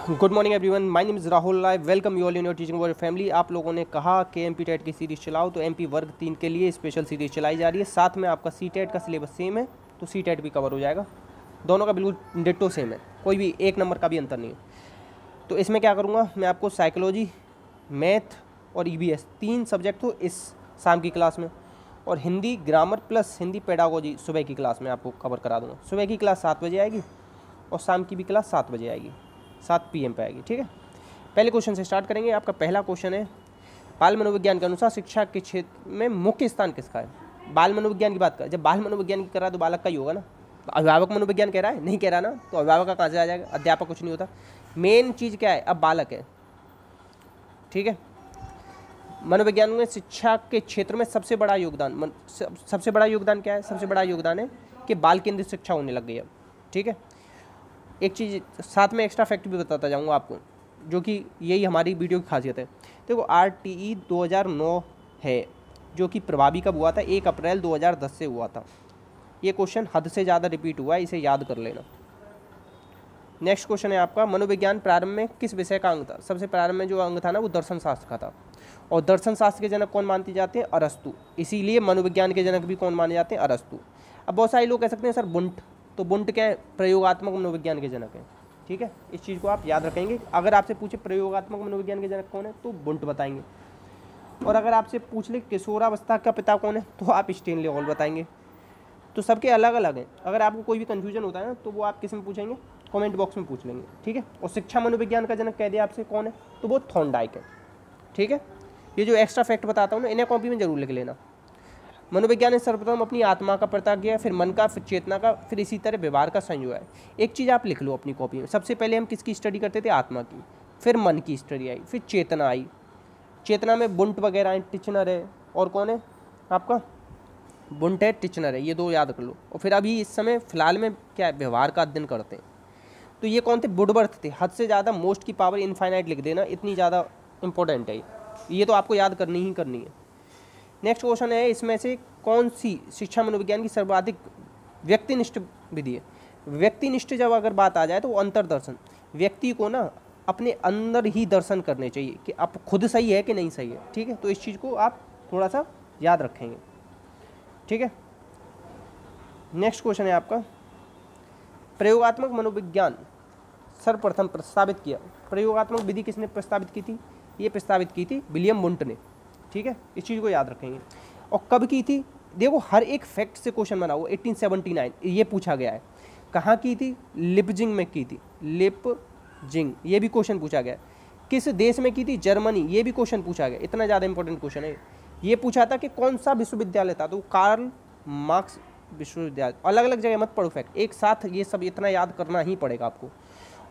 Good morning everyone, my name is Rahul. I welcome you all in your teaching world family. आप लोगों ने कहा कि एमपी टेट की सीरीज़ चलाओ, तो एमपी वर्ग 3 के लिए स्पेशल सीरीज़ चलाई जा रही है। साथ में आपका सी टेट का सिलेबस सेम है, तो सी टेट भी कवर हो जाएगा। दोनों का बिल्कुल डिट्टो सेम है, कोई भी एक नंबर का भी अंतर नहीं है। तो इसमें क्या करूँगा मैं, आपको साइकोलॉजी, मैथ और ईवीएस 3 सब्जेक्ट तो इस शाम की क्लास में, और Hindi grammar plus Hindi pedagogy सुबह की क्लास में आपको कवर करा दूँगा। सुबह की क्लास 7 बजे आएगी और शाम की भी क्लास 7 बजे आएगी, 7 PM पे आएगी। ठीक है, पहले क्वेश्चन से स्टार्ट करेंगे। आपका पहला क्वेश्चन है, बाल मनोविज्ञान के अनुसार शिक्षा के क्षेत्र में मुख्य स्थान किसका है। बाल मनोविज्ञान की बात कर, जब बाल मनोविज्ञान की कर रहा है तो बालक का ही होगा ना। तो अभिभावक मनोविज्ञान कह रहा है, नहीं कह रहा ना, तो अभिभावक का कहाँ से आ जाएगा, अध्यापक कुछ नहीं होता। मेन चीज़ क्या है, अब बालक है। ठीक है, मनोविज्ञान में शिक्षा के क्षेत्र में सबसे बड़ा योगदान, सबसे बड़ा योगदान क्या है, सबसे बड़ा योगदान है कि बाल केंद्रित शिक्षा होने लग गई है। ठीक है, एक चीज़ साथ में एक्स्ट्रा फैक्ट भी बताता जाऊंगा आपको, जो कि यही हमारी वीडियो की खासियत है। देखो RTE 2009 है, जो कि प्रभावी कब हुआ था, 1 अप्रैल 2010 से हुआ था। ये क्वेश्चन हद से ज़्यादा रिपीट हुआ है, इसे याद कर लेना। नेक्स्ट क्वेश्चन है आपका, मनोविज्ञान प्रारंभ में किस विषय का अंग था। सबसे प्रारंभ में जो अंग था ना, वो दर्शन शास्त्र का था। और दर्शन शास्त्र के जनक कौन मानते जाते हैं, अरस्तु। इसीलिए मनोविज्ञान के जनक भी कौन माने जाते हैं, अरस्तु। अब बहुत सारे लोग कह सकते हैं सर बुंट, तो बुंट क्या है, प्रयोगात्मक मनोविज्ञान के जनक है। ठीक है, इस चीज़ को आप याद रखेंगे। अगर आपसे पूछे प्रयोगात्मक मनोविज्ञान के जनक कौन है, तो बुंट बताएंगे। और अगर आपसे पूछ ले किशोरावस्था का पिता कौन है, तो आप स्टेनले हॉल बताएंगे। तो सबके अलग अलग हैं। अगर आपको कोई भी कन्फ्यूजन होता है ना, तो वो आप किस में पूछेंगे, कमेंट बॉक्स में पूछ लेंगे। ठीक है, और शिक्षा मनोविज्ञान का जनक कह दिया आपसे कौन है, तो वो थॉर्नडाइक है। ठीक है, ये जो एक्स्ट्रा फैक्ट बताता हूँ ना, इन्हें कॉपी में जरूर लिख लेना। मनोविज्ञान ने सर्वप्रथम अपनी आत्मा का पता किया, फिर मन का, फिर चेतना का, फिर इसी तरह व्यवहार का संयोग है। एक चीज़ आप लिख लो अपनी कॉपी में, सबसे पहले हम किसकी स्टडी करते थे, आत्मा की, फिर मन की स्टडी आई, फिर चेतना आई। चेतना में बुंट वगैरह है, टिचनर है, और कौन है आपका, बुंट है, टिचनर है, ये 2 याद कर लो। और फिर अभी इस समय फिलहाल में क्या है, व्यवहार का अध्ययन करते हैं। तो ये कौन थे, वुडवर्थ थे। हद से ज़्यादा मोस्ट की पावर इनफाइनाइट लिख देना, इतनी ज़्यादा इंपॉर्टेंट है ये, तो आपको याद करनी ही करनी है। नेक्स्ट क्वेश्चन है, इसमें से कौन सी शिक्षा मनोविज्ञान की सर्वाधिक व्यक्तिनिष्ठ विधि है। व्यक्तिनिष्ठ जब अगर बात आ जाए तो वो अंतर्दर्शन, व्यक्ति को ना अपने अंदर ही दर्शन करने चाहिए कि आप खुद सही है कि नहीं सही है। ठीक है, तो इस चीज़ को आप थोड़ा सा याद रखेंगे। ठीक है, नेक्स्ट क्वेश्चन है आपका, प्रयोगात्मक मनोविज्ञान सर्वप्रथम प्रस्तावित किया। प्रयोगात्मक विधि किसने प्रस्तावित की थी, ये प्रस्तावित की थी विलियम वुंट ने। ठीक है, इस चीज़ को याद रखेंगे। और कब की थी, देखो हर एक फैक्ट से क्वेश्चन बना हुआ। 1879 ये पूछा गया है। कहाँ की थी, लिपजिंग में की थी, लिपजिंग, ये भी क्वेश्चन पूछा गया है। किस देश में की थी, जर्मनी, ये भी क्वेश्चन पूछा गया। इतना ज़्यादा इंपॉर्टेंट क्वेश्चन है। ये पूछा था कि कौन सा विश्वविद्यालय था, तो कार्ल मार्क्स विश्वविद्यालय। अलग अलग जगह मत पढ़ो फैक्ट, एक साथ ये सब इतना याद करना ही पड़ेगा आपको।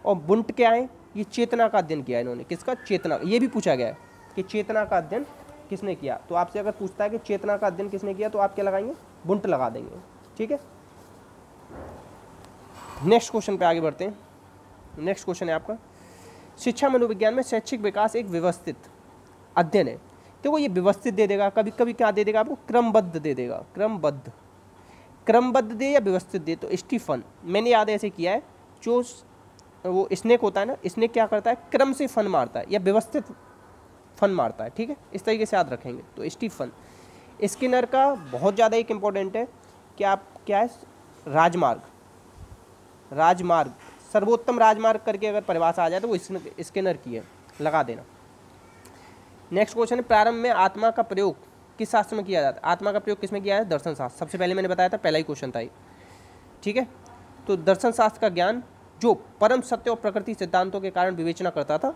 और बुंट क्या है, ये चेतना का अध्ययन किया इन्होंने। किसका, चेतना। ये भी पूछा गया है कि चेतना का अध्ययन किसने किया। तो आपसे अगर पूछता है कि चेतना का अध्ययन किसने किया, तो आप क्या लगाएंगे, बुंट लगा देंगे। ठीक है, नेक्स्ट क्वेश्चन पे आगे बढ़ते हैं। नेक्स्ट क्वेश्चन है आपका, शिक्षा मनोविज्ञान में शैक्षिक विकास एक व्यवस्थित अध्ययन है। तो वो ये व्यवस्थित दे देगा, कभी कभी क्या दे देगा आपको, क्रमबद्ध दे देगा। क्रमबद्ध दे या व्यवस्थित दे। तो स्टीफन, मैंने याद ऐसे किया है, जो वो स्नेक होता है ना, स्नेक क्या करता है, क्रम से फन मारता है या व्यवस्थित फन मारता है। ठीक है, इस तरीके से याद रखेंगे। तो स्टीफन। स्किनर का बहुत ज़्यादा एक इम्पॉर्टेंट है कि आप क्या है, राजमार्ग, सर्वोत्तम राजमार्ग करके अगर परिभाषा आ जाए तो वो स्किनर की है, लगा देना। नेक्स्ट क्वेश्चन है, प्रारंभ में आत्मा का प्रयोग किस शास्त्र में किया जाता है। आत्मा का प्रयोग किसमें किया है, दर्शन शास्त्र। सबसे पहले मैंने बताया था, पहला ही क्वेश्चन था ये। ठीक है, तो दर्शन शास्त्र का ज्ञान जो परम सत्य और प्रकृति सिद्धांतों के कारण विवेचना करता था,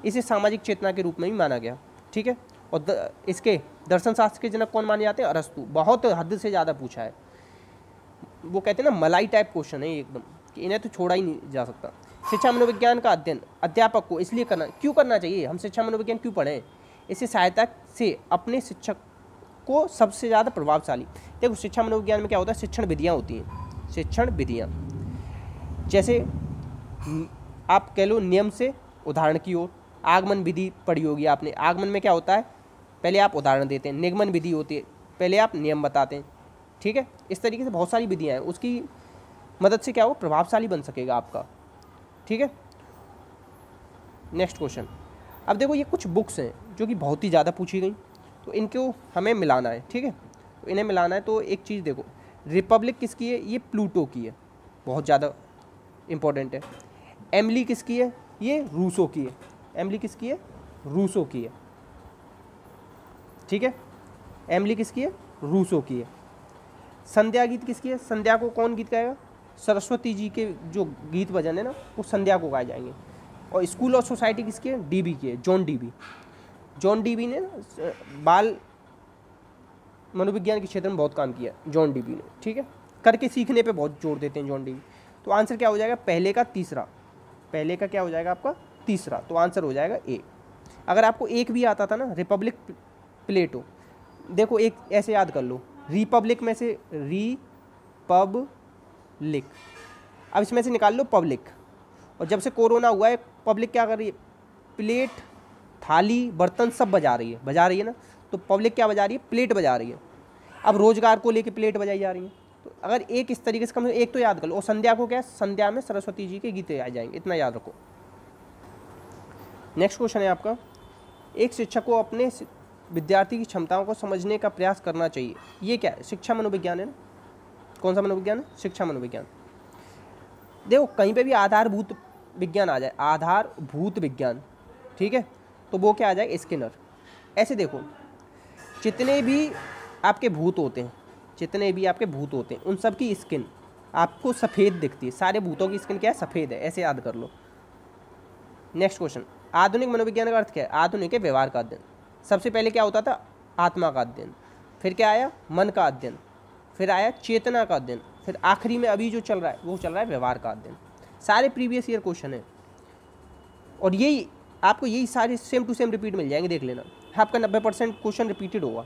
इसे सामाजिक चेतना के रूप में भी माना गया। ठीक है, और इसके दर्शन शास्त्र के जनक कौन माने जाते हैं, अरस्तु। बहुत हद से ज़्यादा पूछा है, वो कहते हैं ना मलाई टाइप क्वेश्चन है एकदम, कि इन्हें तो छोड़ा ही नहीं जा सकता। शिक्षा मनोविज्ञान का अध्ययन अध्यापक को इसलिए क्यों करना चाहिए, हम शिक्षा मनोविज्ञान क्यों पढ़ें, इससे सहायता से अपने शिक्षक को सबसे ज़्यादा प्रभावशाली। देखो शिक्षा मनोविज्ञान में क्या होता है, शिक्षण विधियाँ होती हैं। शिक्षण विधियाँ जैसे आप कह लो नियम से उदाहरण की ओर, आगमन विधि पढ़ी होगी आपने। आगमन में क्या होता है, पहले आप उदाहरण देते हैं। निगमन विधि होती है, पहले आप नियम बताते हैं। ठीक है, इस तरीके से बहुत सारी विधियाँ हैं, उसकी मदद से क्या हो, प्रभावशाली बन सकेगा आपका। ठीक है, नेक्स्ट क्वेश्चन, अब देखो ये कुछ बुक्स हैं जो कि बहुत ही ज़्यादा पूछी गई, तो इनको हमें मिलाना है, ठीक है। तो इन्हें मिलाना है, तो एक चीज़ देखो, रिपब्लिक किसकी है, ये प्लूटो की है, बहुत ज़्यादा इंपॉर्टेंट है। एमिली किसकी है, ये रूसो की है। एमिली किसकी है, रूसो की है, ठीक है। एमिली किसकी है, रूसो की है। संध्या गीत किसकी है, संध्या को कौन गीत गाएगा, सरस्वती जी के जो गीत भजन है ना वो संध्या को गाए जाएंगे। और स्कूल ऑफ सोसाइटी किसकी है, डीबी की है, जॉन डीबी। जॉन डीबी ने बाल मनोविज्ञान के क्षेत्र में बहुत काम किया, जॉन डीबी ने, ठीक है। करके सीखने पे बहुत जोर देते हैं जॉन डीबी। तो आंसर क्या हो जाएगा, पहले का तीसरा, पहले का क्या हो जाएगा आपका तीसरा, तो आंसर हो जाएगा ए। अगर आपको एक भी आता था ना, रिपब्लिक प्लेटो, देखो एक ऐसे याद कर लो, रिपब्लिक में से री पब लिक, अब इसमें से निकाल लो पब्लिक, और जब से कोरोना हुआ है पब्लिक क्या कर रही है, प्लेट थाली बर्तन सब बजा रही है ना, तो पब्लिक क्या बजा रही है, प्लेट बजा रही है। अब रोजगार को लेके प्लेट बजाई जा रही है, तो अगर एक इस तरीके से कम एक तो याद कर लो। और संध्या को क्या है, संध्या में सरस्वती जी के गीत आ जाएंगे, इतना याद रखो। नेक्स्ट क्वेश्चन है आपका, एक शिक्षक को अपने विद्यार्थी की क्षमताओं को समझने का प्रयास करना चाहिए, ये क्या है, शिक्षा मनोविज्ञान है ना। कौन सा मनोविज्ञान है, शिक्षा मनोविज्ञान। देखो कहीं पे भी आधारभूत विज्ञान आ जाए, आधारभूत विज्ञान, ठीक है, तो वो क्या आ जाए, स्किनर। ऐसे देखो जितने भी आपके भूत होते हैं, जितने भी आपके भूत होते हैं उन सब की स्किन आपको सफ़ेद दिखती है, सारे भूतों की स्किन क्या है, सफ़ेद है, ऐसे याद कर लो। नेक्स्ट क्वेश्चन, आधुनिक मनोविज्ञान का अर्थ क्या है, आधुनिक है व्यवहार का अध्ययन। सबसे पहले क्या होता था, आत्मा का अध्ययन, फिर क्या आया, मन का अध्ययन, फिर आया चेतना का अध्ययन, फिर आखिरी में अभी जो चल रहा है वो चल रहा है व्यवहार का अध्ययन। सारे प्रीवियस ईयर क्वेश्चन है, और यही आपको यही सारे सेम टू सेम रिपीट मिल जाएंगे, देख लेना, आपका 90% क्वेश्चन रिपीटेड होगा।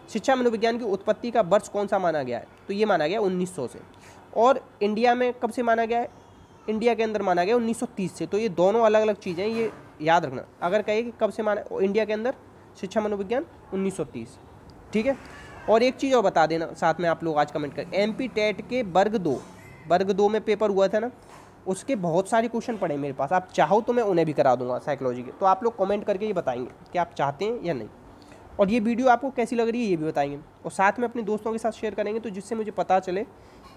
शिक्षा मनोविज्ञान की उत्पत्ति का वर्ष कौन सा माना गया है, तो ये माना गया 1900 से, और इंडिया में कब से माना गया है, इंडिया के अंदर माना गया 1930 से। तो ये दोनों अलग अलग चीज़ें, ये याद रखना। अगर कहे कि कब से माना इंडिया के अंदर शिक्षा मनोविज्ञान, 1930, ठीक है। और एक चीज़ और बता देना साथ में, आप लोग आज कमेंट कर, एमपी टेट के वर्ग 2 में पेपर हुआ था ना, उसके बहुत सारे क्वेश्चन पड़े मेरे पास, आप चाहो तो मैं उन्हें भी करा दूंगा साइकोलॉजी के। तो आप लोग कमेंट करके ये बताएंगे कि आप चाहते हैं या नहीं, और ये वीडियो आपको कैसी लग रही है ये भी बताएंगे, और साथ में अपने दोस्तों के साथ शेयर करेंगे, तो जिससे मुझे पता चले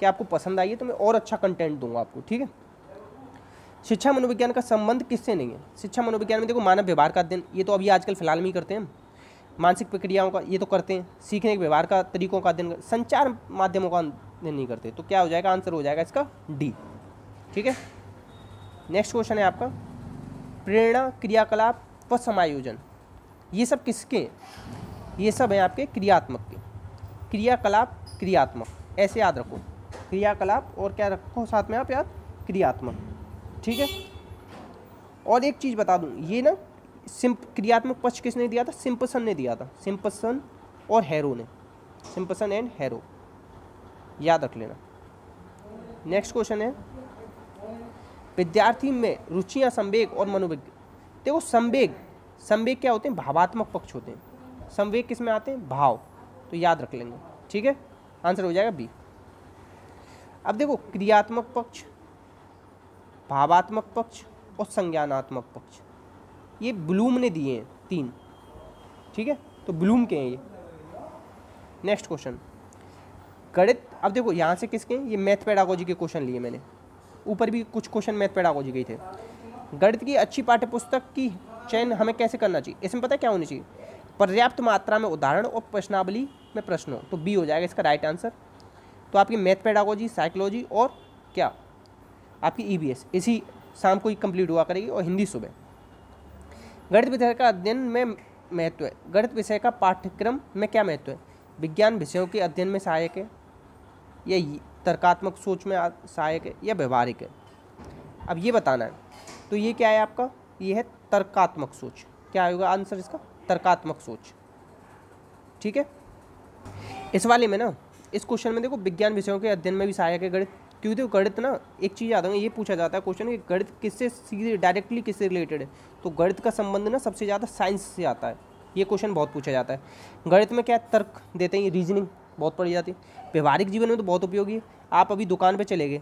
कि आपको पसंद आई है, तो मैं और अच्छा कंटेंट दूंगा आपको, ठीक है। शिक्षा मनोविज्ञान का संबंध किससे नहीं है, शिक्षा मनोविज्ञान में देखो मानव व्यवहार का अध्ययन, ये तो अभी आजकल फिलहाल में ही करते हैं, मानसिक प्रक्रियाओं का ये तो करते हैं, सीखने के व्यवहार का तरीकों का अध्ययन, संचार माध्यमों का अध्ययन नहीं करते। तो क्या हो जाएगा, आंसर हो जाएगा इसका डी, ठीक है। नेक्स्ट क्वेश्चन है आपका, प्रेरणा, क्रियाकलाप व समायोजन, ये सब किसके हैं, ये सब है आपके क्रियात्मक के, क्रियाकलाप क्रियात्मक, ऐसे याद रखो, क्रियाकलाप और क्या रखो साथ में आप याद, क्रियात्मक, ठीक है। और एक चीज़ बता दूं, ये ना क्रियात्मक पक्ष किसने दिया था, सिम्पसन ने दिया था, सिम्पसन और हैरो ने, सिम्पसन एंड हैरो, याद रख लेना। नेक्स्ट क्वेश्चन है, विद्यार्थी में रुचियां, संवेग और मनोविज्ञान। देखो संवेग क्या होते हैं, भावात्मक पक्ष होते हैं, संवेग किस में आते हैं, भाव, तो याद रख लेंगे, ठीक है, आंसर हो जाएगा बी। अब देखो क्रियात्मक पक्ष, भावात्मक पक्ष और संज्ञानात्मक पक्ष, ये ब्लूम ने दिए हैं 3, ठीक है, तो ब्लूम के हैं ये। नेक्स्ट क्वेश्चन, गणित, अब देखो यहाँ से किसके, ये मैथ पेडागोजी के क्वेश्चन लिए मैंने, ऊपर भी कुछ क्वेश्चन मैथ पेडागोजी के थे। गणित की अच्छी पाठ्यपुस्तक की चयन हमें कैसे करना चाहिए, इसमें पता है क्या होनी चाहिए, पर्याप्त मात्रा में उदाहरण और प्रश्नावली में प्रश्न हो, तो बी हो जाएगा इसका राइट आंसर। तो आपकी मैथ पेडागोजी, साइकोलॉजी और क्या आपकी ईवीएस इसी शाम को ही कंप्लीट हुआ करेगी, और हिंदी सुबह। गणित विषय का अध्ययन में महत्व है, गणित विषय का पाठ्यक्रम में क्या महत्व है, विज्ञान विषयों के अध्ययन में सहायक है, या तर्कात्मक सोच में सहायक है, या व्यवहारिक है। अब ये बताना है, तो ये क्या है आपका, ये है तर्कात्मक सोच, क्या होगा आंसर इसका, तर्कात्मक सोच, ठीक है। इस वाले में ना, इस क्वेश्चन में देखो विज्ञान विषयों के अध्ययन में भी सहायक है गणित, क्योंकि देखो गणित ना, एक चीज़ याद है, ये पूछा जाता है क्वेश्चन कि गणित किससे सीधे डायरेक्टली किससे रिलेटेड है, तो गणित का संबंध ना सबसे ज़्यादा साइंस से आता है, ये क्वेश्चन बहुत पूछा जाता है। गणित में क्या तर्क देते हैं, रीजनिंग बहुत पढ़ी जाती है, व्यवहारिक जीवन में तो बहुत उपयोगी है। आप अभी दुकान पे चले गए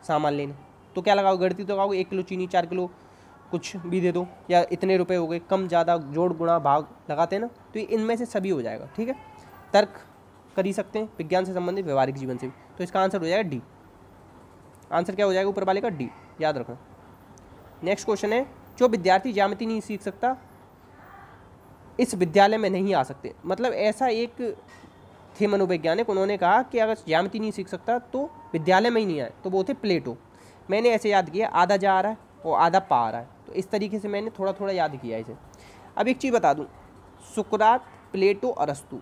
सामान लेने, तो क्या लगाओ, गणित तो लगाओगे, 1 किलो चीनी, 4 किलो कुछ भी दे दो, या इतने रुपए हो गए, कम ज़्यादा, जोड़ गुणा भाग लगाते हैं ना, तो ये इनमें से सभी हो जाएगा। ठीक है, तर्क कर ही सकते हैं, विज्ञान से संबंधित, व्यवहारिक जीवन से भी। तो इसका आंसर हो जाएगा डी। आंसर क्या हो जाएगा ऊपर वाले का? डी, याद रखना। नेक्स्ट क्वेश्चन है, जो विद्यार्थी ज्यामिति नहीं सीख सकता इस विद्यालय में नहीं आ सकते। मतलब ऐसा एक थे मनोवैज्ञानिक, उन्होंने कहा कि अगर ज्यामिति नहीं सीख सकता तो विद्यालय में ही नहीं आए, तो वो थे प्लेटो। मैंने ऐसे याद किया, आधा जा रहा है और आधा पा आ रहा है, तो इस तरीके से मैंने थोड़ा थोड़ा याद किया इसे। अब एक चीज़ बता दूं, सुकरात, प्लेटो, अरस्तु।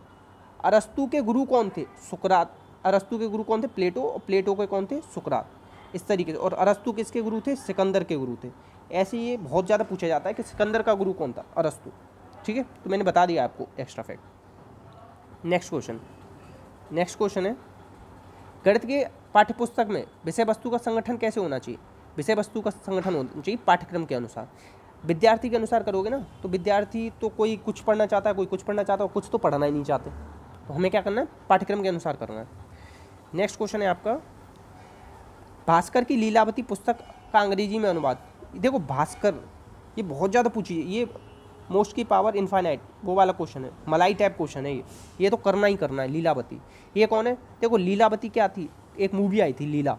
अरस्तु के गुरु कौन थे? सुकरात। अरस्तु के गुरु कौन थे? प्लेटो। और प्लेटो के कौन थे? सुकरात। इस तरीके से। और अरस्तु किसके गुरु थे? सिकंदर के गुरु थे। ऐसे ये बहुत ज़्यादा पूछा जाता है कि सिकंदर का गुरु कौन था? अरस्तु। ठीक है, तो मैंने बता दिया आपको एक्स्ट्रा फैक्ट। नेक्स्ट क्वेश्चन है, गणित के पाठ्यपुस्तक में विषय वस्तु का संगठन कैसे होना चाहिए? विषय वस्तु का संगठन होना चाहिए पाठ्यक्रम के अनुसार। विद्यार्थी के अनुसार करोगे ना, तो विद्यार्थी तो कोई कुछ पढ़ना चाहता है, कोई कुछ पढ़ना चाहता है, कुछ तो पढ़ना ही नहीं चाहते, तो हमें क्या करना है? पाठ्यक्रम के अनुसार करना है। नेक्स्ट क्वेश्चन है आपका, भास्कर की लीलावती पुस्तक का अंग्रेजी में अनुवाद। देखो भास्कर, ये बहुत ज़्यादा पूछी है, ये मोस्ट की पावर इनफाइनाइट वो वाला क्वेश्चन है, मलाई टाइप क्वेश्चन है ये तो करना ही करना है। लीलावती, ये कौन है? देखो लीलावती क्या थी, एक मूवी आई थी लीला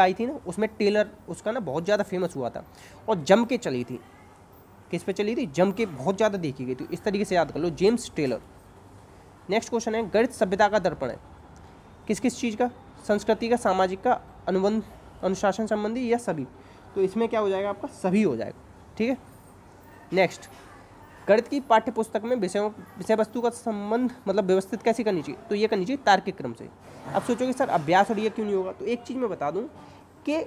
आई थी ना, उसमें टेलर उसका ना बहुत ज़्यादा फेमस हुआ था और जम के चली थी। किस पे चली थी? जम के बहुत ज़्यादा देखी गई थी। इस तरीके से याद कर लो, जेम्स टेलर। नेक्स्ट क्वेश्चन है, गणित सभ्यता का दर्पण है। किस किस चीज़ का? संस्कृति का, सामाजिक का, अनुबंध, अनुशासन संबंधी, या सभी? तो इसमें क्या हो जाएगा आपका? सभी हो जाएगा। ठीक है, नेक्स्ट, गणित की पाठ्यपुस्तक में विषय वस्तु का संबंध मतलब व्यवस्थित कैसे करनी चाहिए? तो ये करनी चाहिए तार्किक क्रम से। अब सोचोगे सर अभ्यास और ये क्यों नहीं होगा? तो एक चीज़ मैं बता दूं कि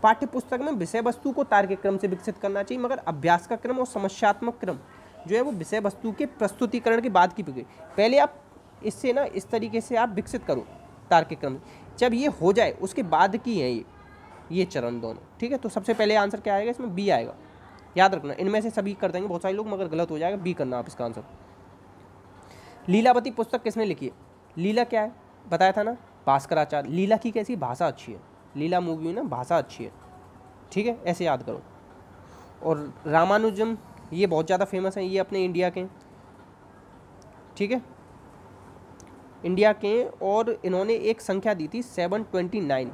पाठ्यपुस्तक में विषय वस्तु को तार्किक क्रम से विकसित करना चाहिए, मगर अभ्यास का क्रम और समस्यात्मक क्रम जो है वो विषय वस्तु के प्रस्तुतिकरण के बाद की पहले आप इससे ना इस तरीके से आप विकसित करो तार्किक क्रम। जब ये हो जाए उसके बाद की है ये चरण दोनों। ठीक है, तो सबसे पहले आंसर क्या आएगा इसमें? बी आएगा, याद रखना। इनमें से सभी कर देंगे बहुत सारे लोग, मगर गलत हो जाएगा, बी करना आप इसका आंसर। लीलावती पुस्तक किसने लिखी है? लीला क्या है बताया था ना, भास्कराचार्य। लीला की कैसी भाषा अच्छी है, लीला मूवी ना भाषा अच्छी है। ठीक है, ऐसे याद करो। और रामानुजम ये बहुत ज़्यादा फेमस है, ये अपने इंडिया के, ठीक है, इंडिया के, और इन्होंने एक संख्या दी थी 729।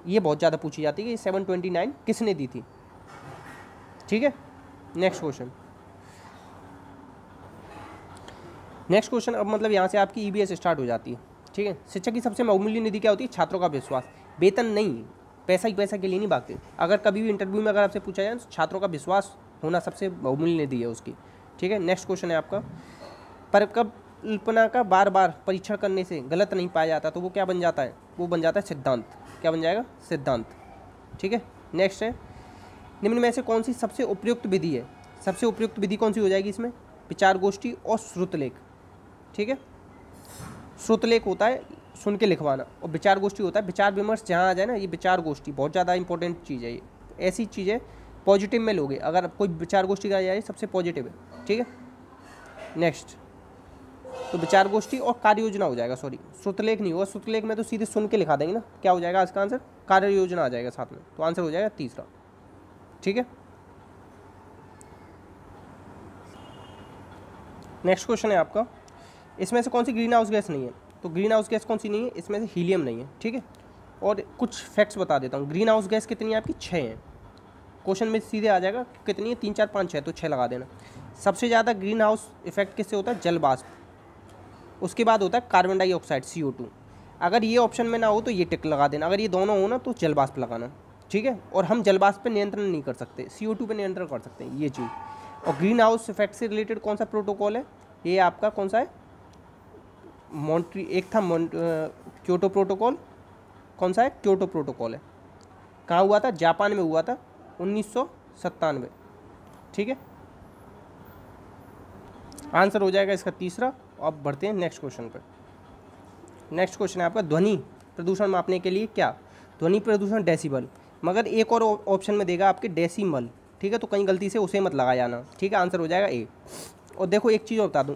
ये बहुत ज़्यादा पूछी जाती है कि 729 किसने दी थी? ठीक है, नेक्स्ट क्वेश्चन। अब मतलब यहाँ से आपकी ईबीएस स्टार्ट हो जाती है। ठीक है, शिक्षक की सबसे बहुमूल्य निधि क्या होती है? छात्रों का विश्वास। वेतन नहीं, पैसा ही पैसा के लिए नहीं भागते। अगर कभी भी इंटरव्यू में अगर आपसे पूछा जाए तो छात्रों का विश्वास होना सबसे बहुमूल्य निधि है उसकी। ठीक है, नेक्स्ट क्वेश्चन है आपका, परिकल्पना का बार बार परीक्षण करने से गलत नहीं पाया जाता तो वो क्या बन जाता है? वो बन जाता है सिद्धांत। क्या बन जाएगा? सिद्धांत। ठीक है, नेक्स्ट है, निम्न में से कौन सी सबसे उपयुक्त विधि है? सबसे उपयुक्त विधि कौन सी हो जाएगी इसमें? विचार गोष्ठी और श्रुतलेख। ठीक है, श्रुतलेख होता है सुन के लिखवाना, और विचार गोष्ठी होता है विचार विमर्श। जहाँ आ जाए ना, ये विचार गोष्ठी बहुत ज़्यादा इंपॉर्टेंट चीज़ है। ये ऐसी चीज़ है पॉजिटिव में लोगे, अगर कोई विचार गोष्ठी का जाए सबसे पॉजिटिव है। ठीक है, नेक्स्ट, तो विचार गोष्ठी और कार्य योजना हो जाएगा, सॉरी श्रुतलेख नहीं होगा। श्रुतलेख में तो सीधे सुन के लिखा देंगे ना, क्या हो जाएगा इसका आंसर? कार्य योजना आ जाएगा साथ में, तो आंसर हो जाएगा तीसरा। ठीक है, नेक्स्ट क्वेश्चन है आपका, इसमें से कौन सी ग्रीन हाउस गैस नहीं है? तो ग्रीन हाउस गैस कौन सी नहीं है? इसमें से हीलियम नहीं है। ठीक है, और कुछ फैक्ट्स बता देता हूँ। ग्रीन हाउस गैस कितनी है आपकी? 6 हैं। क्वेश्चन में सीधे आ जाएगा कितनी है, 3 4 5 6, तो 6 लगा देना। सबसे ज़्यादा ग्रीन हाउस इफेक्ट किससे होता है? जल वाष्प। उसके बाद होता है कार्बन डाइऑक्साइड, CO2। अगर ये ऑप्शन में ना हो तो ये टिक लगा देना, अगर ये दोनों हो ना तो जल वाष्प लगाना। ठीक है, और हम जल वाष्प पर नियंत्रण नहीं कर सकते, CO2 पर नियंत्रण कर सकते हैं, ये चीज़। और ग्रीन हाउस इफेक्ट से रिलेटेड कौन सा प्रोटोकॉल है? ये आपका कौन सा है? एक था क्योटो प्रोटोकॉल। कौन सा है? क्योटो प्रोटोकॉल है। कहाँ हुआ था? जापान में हुआ था 1997। ठीक है, आंसर हो जाएगा इसका तीसरा। अब बढ़ते हैं नेक्स्ट क्वेश्चन पर। नेक्स्ट क्वेश्चन है आपका, ध्वनि प्रदूषण मापने के लिए क्या? ध्वनि प्रदूषण डेसिबल, मगर एक और ऑप्शन में देगा आपके डेसिमल। ठीक है, तो कहीं गलती से उसे मत लगा जाना। ठीक है, आंसर हो जाएगा ए। और देखो एक चीज़ और बता दूँ,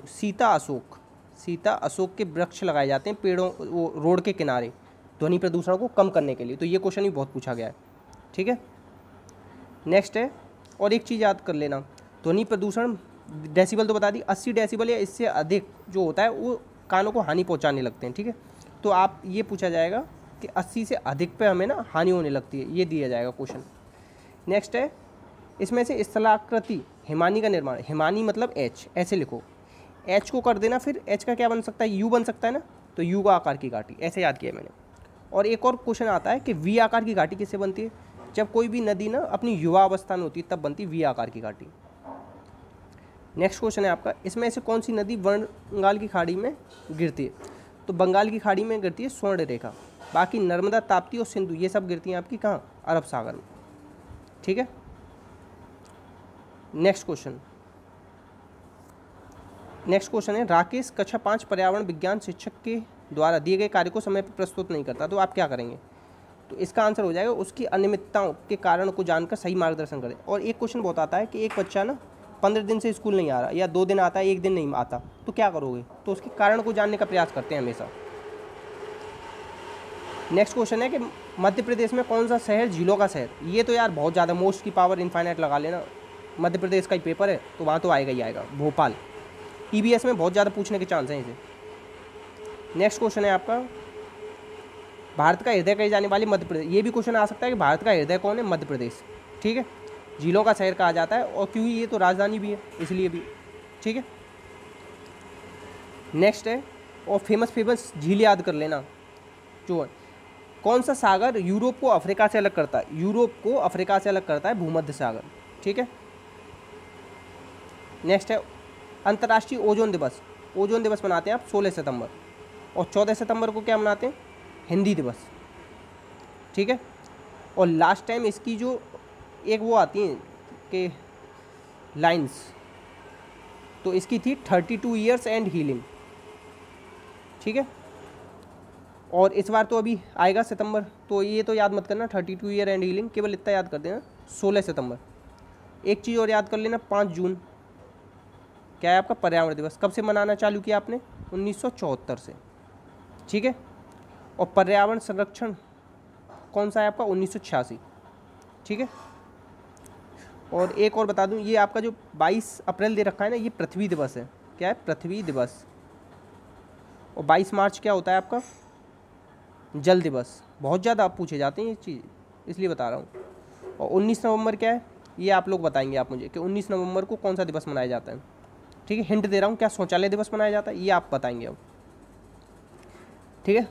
सीता अशोक के वृक्ष लगाए जाते हैं पेड़ों, वो रोड के किनारे, ध्वनि प्रदूषण को कम करने के लिए। तो ये क्वेश्चन भी बहुत पूछा गया है। ठीक है, नेक्स्ट है, और एक चीज़ याद कर लेना, ध्वनि प्रदूषण डेसिबल तो बता दी, 80 डेसिबल या इससे अधिक जो होता है वो कानों को हानि पहुंचाने लगते हैं, ठीक है। तो आप ये पूछा जाएगा कि 80 से अधिक पे हमें ना हानि होने लगती है, ये दिया जाएगा क्वेश्चन। नेक्स्ट है, इसमें से स्थलाकृति हिमानी का निर्माण, हिमानी मतलब एच, ऐसे लिखो, एच को कर देना, फिर एच का क्या बन सकता है, यू बन सकता है ना, तो यू का आकार की घाटी, ऐसे याद किया मैंने। और एक और क्वेश्चन आता है कि वी आकार की घाटी किससे बनती है, जब कोई भी नदी ना अपनी युवा अवस्था में होती है तब बनती है वी आकार की घाटी। नेक्स्ट क्वेश्चन है आपका, इसमें से कौन सी नदी बंगाल की खाड़ी में गिरती है, तो बंगाल की खाड़ी में गिरती है स्वर्ण रेखा, बाकी नर्मदा, ताप्ती और सिंधु ये सब गिरती हैं आपकी कहाँ, अरब सागर में, ठीक है। नेक्स्ट क्वेश्चन है, राकेश कक्षा 5 पर्यावरण विज्ञान शिक्षक के द्वारा दिए गए कार्य को समय पर प्रस्तुत नहीं करता, तो आप क्या करेंगे, तो इसका आंसर हो जाएगा उसकी अनियमितताओं के कारण को जानकर सही मार्गदर्शन करें। और एक क्वेश्चन बहुत आता है कि एक बच्चा ना 15 दिन से स्कूल नहीं आ रहा, या 2 दिन आता है 1 दिन नहीं आता, तो क्या करोगे, तो उसके कारण को जानने का प्रयास करते हैं हमेशा। नेक्स्ट क्वेश्चन है कि मध्य प्रदेश में कौन सा शहर झीलों का शहर, ये तो यार बहुत ज़्यादा मोस्ट की पावर इनफाइनाइट लगा लेना, मध्य प्रदेश का ही पेपर है तो वहाँ तो आएगा ही आएगा, भोपाल। ईबीएस में बहुत ज़्यादा पूछने के चांस हैं इसे। नेक्स्ट क्वेश्चन है आपका, भारत का हृदय कही जाने वाली मध्य प्रदेश, ये भी क्वेश्चन आ सकता है कि भारत का हृदय कौन है, मध्य प्रदेश, ठीक है, झीलों का शहर कहा जाता है, और क्योंकि ये तो राजधानी भी है इसलिए भी, ठीक है। नेक्स्ट है, और फेमस झील याद कर लेना, जो कौन सा सागर यूरोप को अफ्रीका से अलग करता है, यूरोप को अफ्रीका से अलग करता है भूमध्य सागर, ठीक है। नेक्स्ट है, अंतर्राष्ट्रीय ओजोन दिवस, ओजोन दिवस मनाते हैं आप 16 सितंबर, और 14 सितंबर को क्या मनाते हैं, हिंदी दिवस, ठीक है। और लास्ट टाइम इसकी जो एक वो आती है कि लाइंस, तो इसकी थी 32 ईयर्स एंड हीलिंग, ठीक है। और इस बार तो अभी आएगा सितंबर, तो ये तो याद मत करना 32 ईयर एंड हीलिंग, केवल इतना याद कर देना 16 सितंबर। एक चीज़ और याद कर लेना, 5 जून क्या है आपका पर्यावरण दिवस, कब से मनाना चालू किया आपने, 1974 से, ठीक है। और पर्यावरण संरक्षण कौन सा है आपका, 1986, ठीक है। और एक और बता दूं, ये आपका जो 22 अप्रैल दे रखा है ना, ये पृथ्वी दिवस है, क्या है, पृथ्वी दिवस। और 22 मार्च क्या होता है आपका, जल दिवस। बहुत ज़्यादा आप पूछे जाते हैं ये चीज़, इसलिए बता रहा हूँ। और 19 नवंबर क्या है, ये आप लोग बताएंगे आप मुझे कि 19 नवंबर को कौन सा दिवस मनाया जाता है, ठीक है। हिंट दे रहा हूँ, क्या शौचालय दिवस मनाया जाता है, ये आप बताएंगे अब, ठीक है।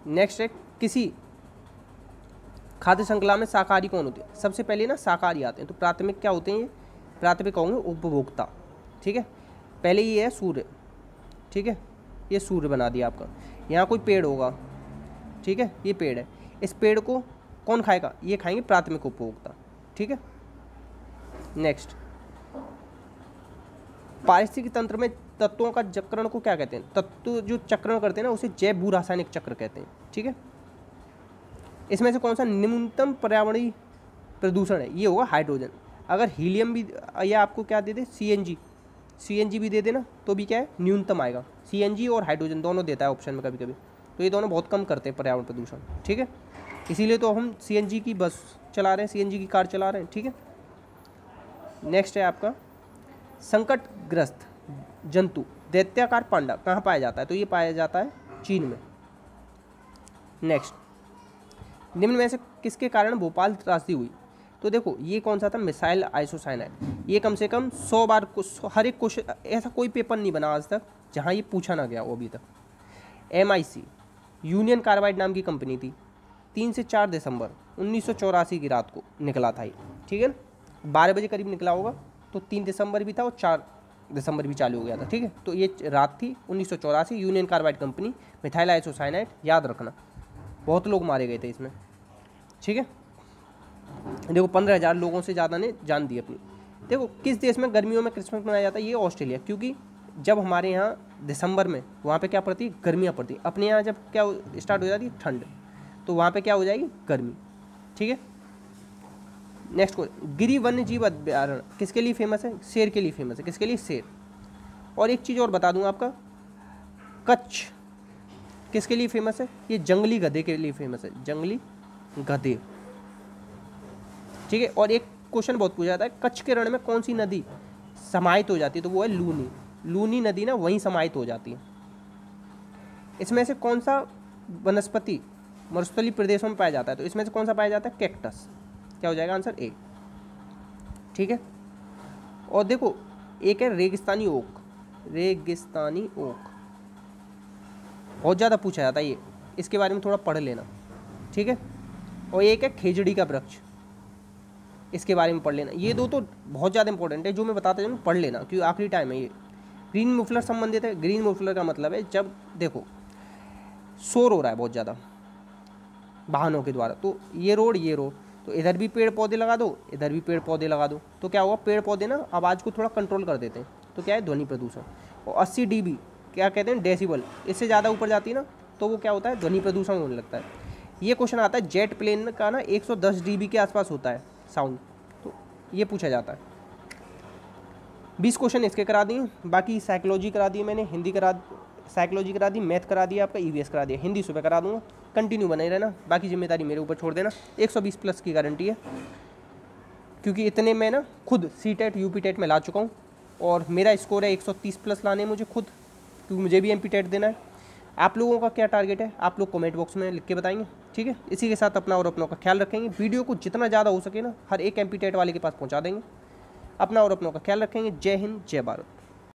नेक्स्ट है, किसी खाद्य श्रृंखला में शाकाहारी कौन होते हैं, सबसे पहले ना शाकाहारी आते हैं, तो प्राथमिक क्या होते हैं, ये प्राथमिक होंगे उपभोक्ता, ठीक है। पहले ये है सूर्य, ठीक है, ये सूर्य बना दिया आपका, यहाँ कोई पेड़ होगा, ठीक है, ये पेड़ है, इस पेड़ को कौन खाएगा, ये खाएंगे प्राथमिक उपभोक्ता, ठीक है। नेक्स्ट, पारिस्थितिक तंत्र में तत्वों का चक्रण को क्या कहते हैं, तत्व जो चक्रण करते हैं ना उसे जैव भू रासायनिक चक्र कहते हैं, ठीक है। इसमें से कौन सा न्यूनतम पर्यावरणीय प्रदूषण है, ये होगा हाइड्रोजन। अगर हीलियम भी या आपको क्या दे दे, सीएनजी भी दे देना तो भी क्या है, न्यूनतम आएगा। सीएनजी और हाइड्रोजन दोनों देता है ऑप्शन में कभी कभी, तो ये दोनों बहुत कम करते हैं पर्यावरण प्रदूषण, ठीक है। इसीलिए तो हम सीएनजी की बस चला रहे हैं, सीएनजी की कार चला रहे हैं, ठीक है। नेक्स्ट है आपका, संकटग्रस्त जंतु दैत्याकार पांडा कहाँ पाया जाता है, तो ये पाया जाता है चीन में। नेक्स्ट, निम्न में से किसके कारण भोपाल त्रासदी हुई, तो देखो ये कौन सा था, मिसाइल आइसोसाइनाइड। ये कम से कम 100 बार हर एक क्वेश्चन, ऐसा कोई पेपर नहीं बना आज तक जहाँ ये पूछा ना गया वो अभी तक। MIC यूनियन कार्बाइड नाम की कंपनी थी, 3 से 4 दिसंबर 1984 की रात को निकला था ये, ठीक है ना, 12 बजे करीब निकला होगा, तो 3 दिसंबर भी था और 4 दिसंबर भी चालू हो गया था, ठीक है। तो ये रात थी 1984, union carbide company, methyl isocyanide, याद रखना। बहुत लोग मारे गए थे इसमें, ठीक है। देखो 15,000 लोगों से ज़्यादा ने जान दी अपनी। देखो किस देश में गर्मियों में क्रिसमस मनाया जाता है, ये ऑस्ट्रेलिया, क्योंकि जब हमारे यहाँ दिसंबर में वहाँ पे क्या पड़ती है, गर्मियाँ पड़ती है। अपने यहाँ जब क्या स्टार्ट हो जाती है, ठंड, तो वहाँ पे क्या हो जाएगी, गर्मी, ठीक है। नेक्स्ट को, गिरी वन्य जीव अभ्यारण्य किसके लिए फेमस है, शेर के लिए फेमस है, किसके लिए, शेर। और एक चीज़ और बता दूँ आपका, कच्छ किसके लिए फेमस है, ये जंगली गधे के लिए फेमस है, जंगली गधे, ठीक है। और एक क्वेश्चन बहुत पूछा जाता है, कच्छ के रण में कौन सी नदी समाहित हो जाती है, तो वो है लूनी। लूनी नदी ना वहीं समाहित हो जाती है। इसमें से कौन सा वनस्पति मरुस्थलीय प्रदेशों में पाया जाता है, तो इसमें से कौन सा पाया जाता है, कैक्टस। क्या हो जाएगा आंसर ए। ठीक है, और देखो एक है रेगिस्तानी ओक, रेगिस्तानी ओक बहुत ज़्यादा पूछा जाता है ये, इसके बारे में थोड़ा पढ़ लेना। ठीक है, और एक है खेजड़ी का वृक्ष, इसके बारे में पढ़ लेना। ये दो तो बहुत ज़्यादा इंपॉर्टेंट है, जो मैं बताता हूँ पढ़ लेना क्योंकि आखिरी टाइम है ये। ग्रीन मुफलर संबंधित है। ग्रीन मुफलर का मतलब है जब देखो शोर हो रहा है बहुत ज़्यादा वाहनों के द्वारा, तो ये रोड तो इधर भी पेड़ पौधे लगा दो, इधर भी पेड़ पौधे लगा दो, तो क्या होगा, पेड़ पौधे ना आवाज़ को थोड़ा कंट्रोल कर देते हैं, तो क्या है ध्वनि प्रदूषण। और 80 dB क्या कहते हैं, डेसिबल, इससे ज़्यादा ऊपर जाती है ना तो वो क्या होता है, ध्वनि प्रदूषण होने लगता है। ये क्वेश्चन आता है जेट प्लेन का ना 110 dB के आसपास होता है साउंड, तो ये पूछा जाता है। 20 क्वेश्चन इसके करा दिए, बाकी साइकोलॉजी करा दी मैंने, हिंदी साइकोलॉजी करा दी, मैथ करा दिया, आपका ईवीएस करा दिया, हिंदी सुबह करा दूंगा। कंटिन्यू बने रहना, बाकी जिम्मेदारी मेरे ऊपर छोड़ देना। 120 प्लस की गारंटी है, क्योंकि इतने मैं ना खुद सीटेट यूपीटेट में ला चुका हूँ, और मेरा स्कोर है 130 प्लस लाने मुझे खुद, क्योंकि मुझे भी एमपीटेट देना है। आप लोगों का क्या टारगेट है, आप लोग कमेंट बॉक्स में लिख के बताएंगे। ठीक है, इसी के साथ अपना और अपनों का ख्याल रखेंगे। वीडियो को जितना ज़्यादा हो सके ना हर एक एमपीटेट वाले के पास पहुँचा देंगे। अपना और अपनों का ख्याल रखेंगे। जय हिंद, जय भारत।